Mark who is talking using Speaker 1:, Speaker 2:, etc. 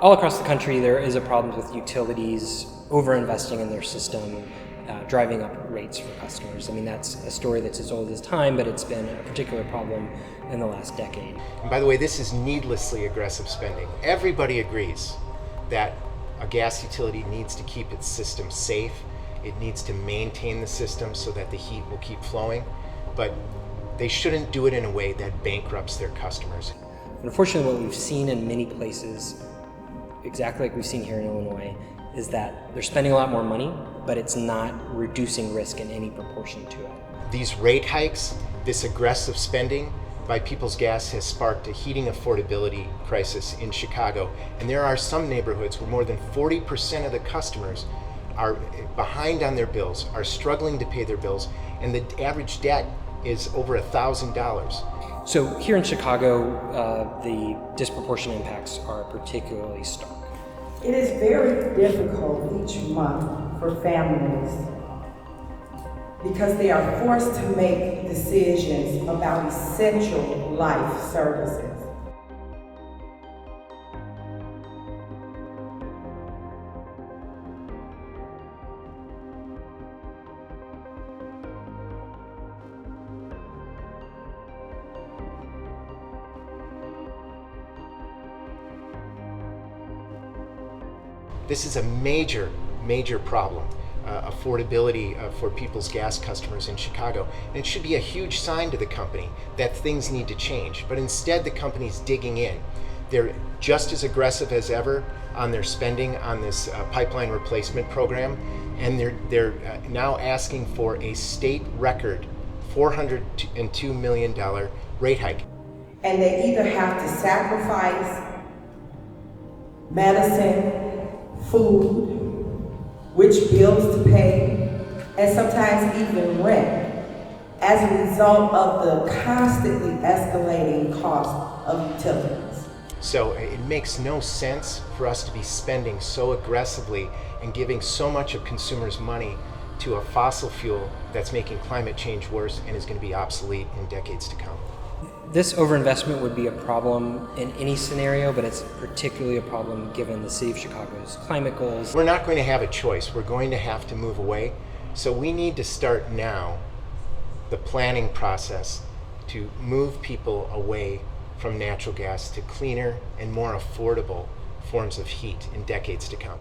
Speaker 1: all across the country, there is a problem with utilities over-investing in their system, driving up rates for customers. I mean, that's a story that's as old as time, but it's been a particular problem in the last decade.
Speaker 2: And by the way, this is needlessly aggressive spending. Everybody agrees that a gas utility needs to keep its system safe. It needs to maintain the system so that the heat will keep flowing, but they shouldn't do it in a way that bankrupts their customers.
Speaker 1: Unfortunately, what we've seen in many places, exactly like we've seen here in Illinois, is that they're spending a lot more money, but it's not reducing risk in any proportion to it.
Speaker 2: These rate hikes, this aggressive spending by Peoples Gas has sparked a heating affordability crisis in Chicago. And there are some neighborhoods where more than 40% of the customers are behind on their bills, are struggling to pay their bills, and the average debt is over $1,000.
Speaker 1: So here in Chicago, the disproportionate impacts are particularly stark.
Speaker 3: It is very difficult each month for families because they are forced to make decisions about essential life services.
Speaker 2: This is a major problem, affordability for Peoples Gas customers in Chicago. And it should be a huge sign to the company that things need to change. But instead, the company's digging in. They're just as aggressive as ever on their spending on this pipeline replacement program. And they're now asking for a state record $402 million rate hike.
Speaker 3: And they either have to sacrifice medicine, food, which bills to pay, and sometimes even rent, as a result of the constantly escalating cost of utilities.
Speaker 2: So it makes no sense for us to be spending so aggressively and giving so much of consumers' money to a fossil fuel that's making climate change worse and is going to be obsolete in decades to come.
Speaker 1: This overinvestment would be a problem in any scenario, but it's particularly a problem given the City of Chicago's climate goals.
Speaker 2: We're not going to have a choice. We're going to have to move away. So we need to start now the planning process to move people away from natural gas to cleaner and more affordable forms of heat in decades to come.